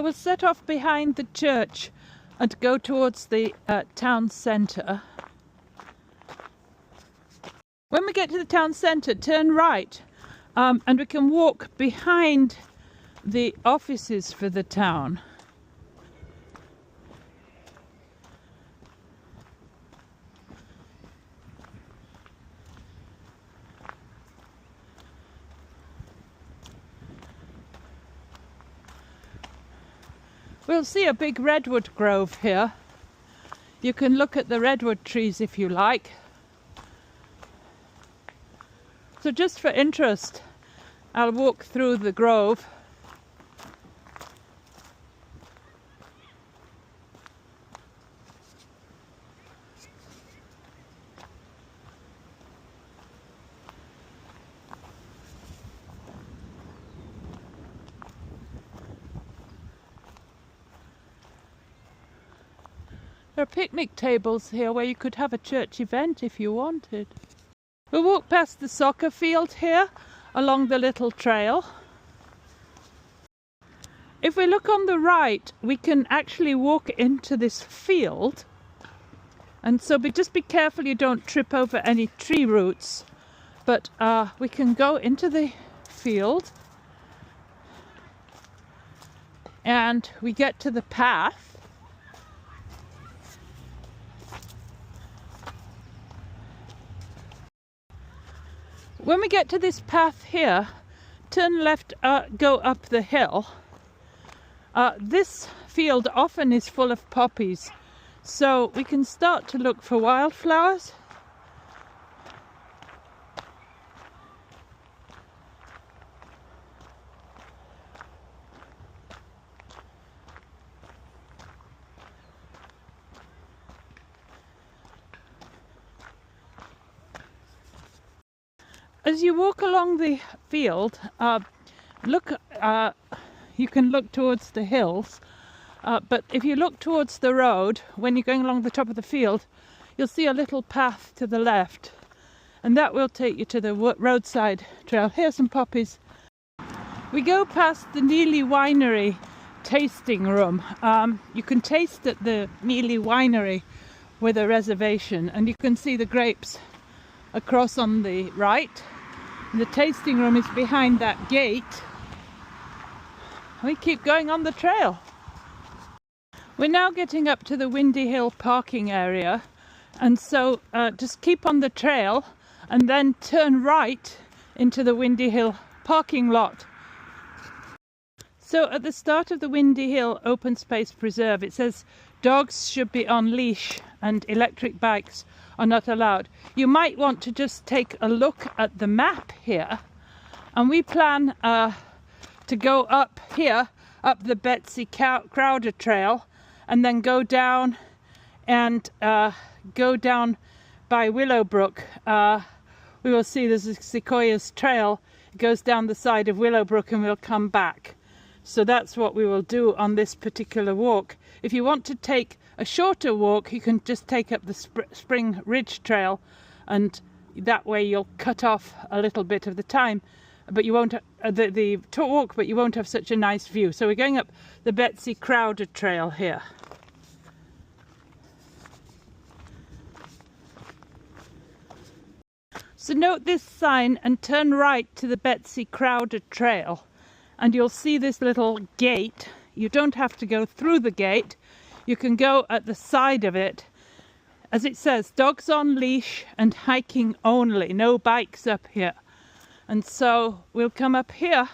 we'll set off behind the church and go towards the town centre. When we get to the town centre, turn right, and we can walk behind the offices for the town. We'll see a big redwood grove here. You can look at the redwood trees if you like. So just for interest, I'll walk through the grove. There are picnic tables here where you could have a church event if you wanted. We'll walk past the soccer field here along the little trail. If we look on the right, we can actually walk into this field. And so just be careful you don't trip over any tree roots. But we can go into the field and we get to the path. When we get to this path here, turn left, go up the hill. This field often is full of poppies, so we can start to look for wildflowers. As you walk along the field, you can look towards the hills, but if you look towards the road, when you're going along the top of the field, you'll see a little path to the left, and that will take you to the roadside trail. Here's some poppies. We go past the Neely Winery tasting room. You can taste at the Neely Winery with a reservation, and you can see the grapes across on the right. The tasting room is behind that gate. We keep going on the trail. We're now getting up to the Windy Hill parking area, and so just keep on the trail and then turn right into the Windy Hill parking lot. So at the start of the Windy Hill Open Space Preserve, it says dogs should be on leash and electric bikes are not allowed. You might want to just take a look at the map here, and we plan to go up here, up the Betsy Crowder Trail, and then go down and go down by Willowbrook. We will see there's a Sequoias trail. It goes down the side of Willowbrook and we'll come back. So that's what we will do on this particular walk. If you want to take a shorter walk, you can just take up the Spring Ridge Trail, and that way you'll cut off a little bit of the time, but you won't the walk, but you won't have such a nice view. So we're going up the Betsy Crowder Trail here. So note this sign and turn right to the Betsy Crowder Trail, and you'll see this little gate. You don't have to go through the gate. You can go at the side of it. As it says, dogs on leash and hiking only, no bikes up here. And so we'll come up here.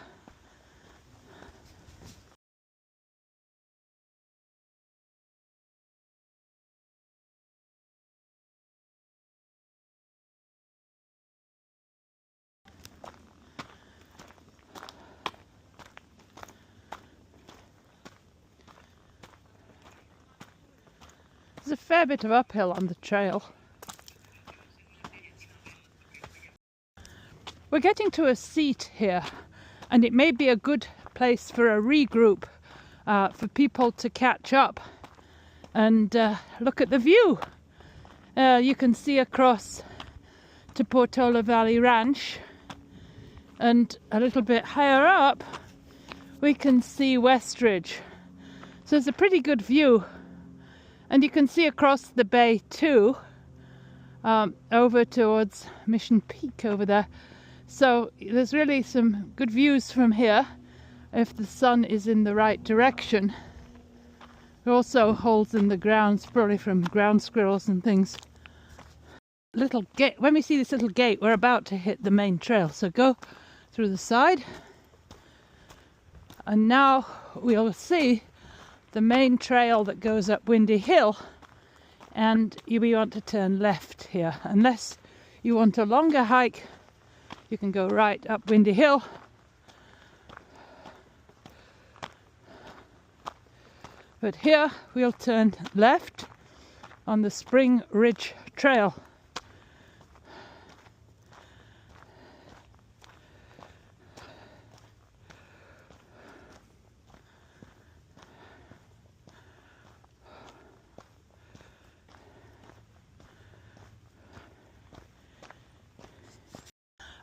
There's a fair bit of uphill on the trail. We're getting to a seat here, and it may be a good place for a regroup, for people to catch up and look at the view. You can see across to Portola Valley Ranch, and a little bit higher up we can see Westridge, So it's a pretty good view, and you can see across the bay too, over towards Mission Peak over there. So there's really some good views from here if the sun is in the right direction. There are also holes in the ground, probably from ground squirrels and things. Little gate. When we see this little gate, we're about to hit the main trail. So go through the side, and now we'll see the main trail that goes up Windy Hill, and we want to turn left here. Unless you want a longer hike, you can go right up Windy Hill. But here we'll turn left on the Spring Ridge Trail.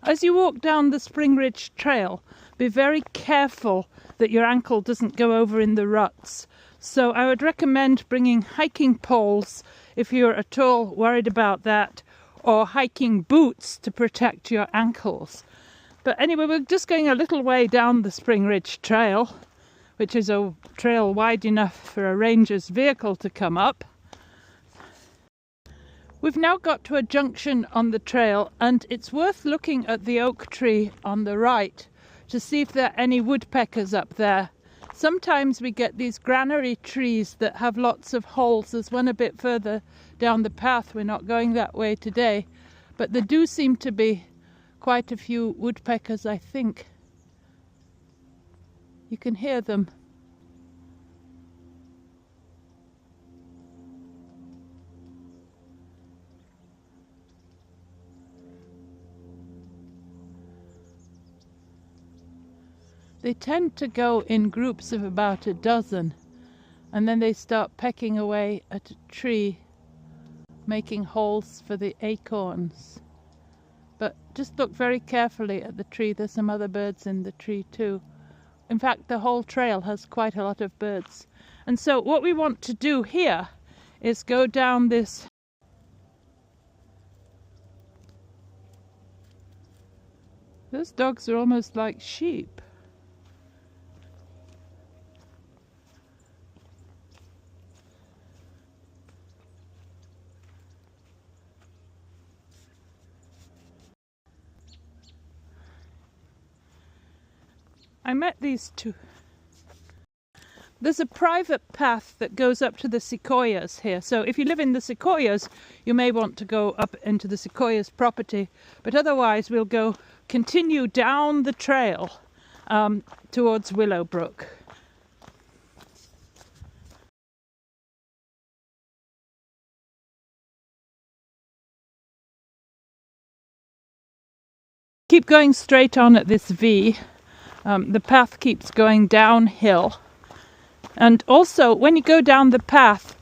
As you walk down the Spring Ridge Trail, be very careful that your ankle doesn't go over in the ruts. So I would recommend bringing hiking poles if you're at all worried about that, or hiking boots to protect your ankles. But anyway, we're just going a little way down the Spring Ridge Trail, which is a trail wide enough for a ranger's vehicle to come up. We've now got to a junction on the trail, and it's worth looking at the oak tree on the right to see if there are any woodpeckers up there. Sometimes we get these granary trees that have lots of holes. There's one a bit further down the path. We're not going that way today, but there do seem to be quite a few woodpeckers, I think. You can hear them. They tend to go in groups of about a dozen, and then they start pecking away at a tree, making holes for the acorns. But just look very carefully at the tree. There's some other birds in the tree too. In fact, the whole trail has quite a lot of birds. And so what we want to do here is go down this. Those dogs are almost like sheep. I met these two. There's a private path that goes up to the Sequoias here. So if you live in the Sequoias, you may want to go up into the Sequoias property. But otherwise, we'll continue down the trail towards Willowbrook. Keep going straight on at this V. The path keeps going downhill, and also when you go down the path,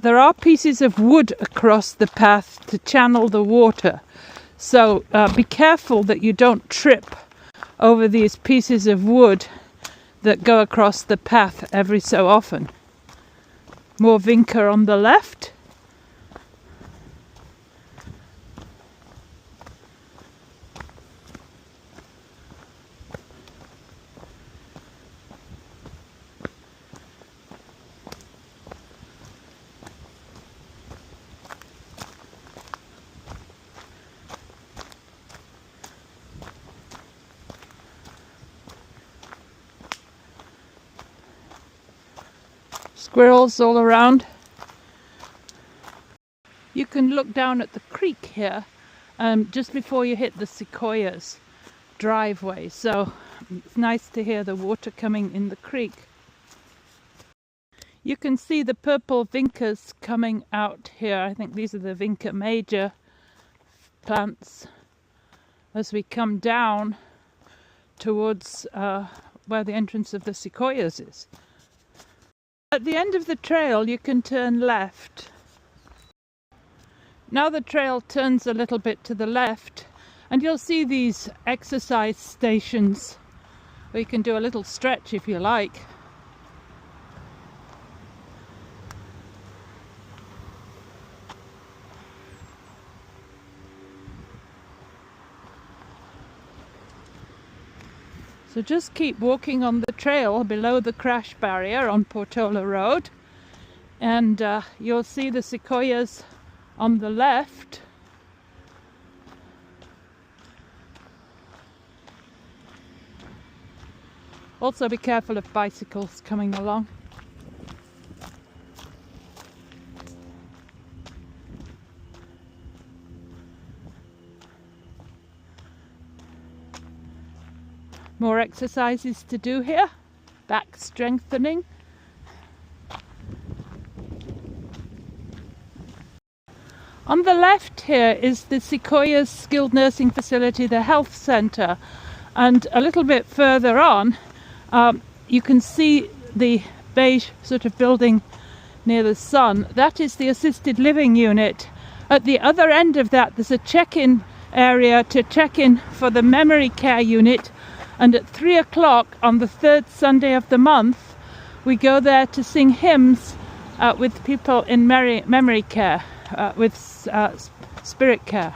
there are pieces of wood across the path to channel the water. So be careful that you don't trip over these pieces of wood that go across the path every so often. More vinca on the left. Squirrels all around. You can look down at the creek here just before you hit the Sequoias driveway, so it's nice to hear the water coming in the creek. You can see the purple vincas coming out here. I think these are the vinca major plants as we come down towards where the entrance of the Sequoias is. At the end of the trail you can turn left. Now the trail turns a little bit to the left, and you'll see these exercise stations where you can do a little stretch if you like. So just keep walking on the trail below the crash barrier on Portola Road, and you'll see the Sequoias on the left. Also be careful of bicycles coming along. More exercises to do here, back strengthening. On the left here is the Sequoias Skilled Nursing Facility, the health centre, and a little bit further on you can see the beige sort of building near the sun. That is the assisted living unit. At the other end of that there's a check-in area to check in for the memory care unit, and at 3 o'clock on the third Sunday of the month we go there to sing hymns with people in memory care, with spirit care.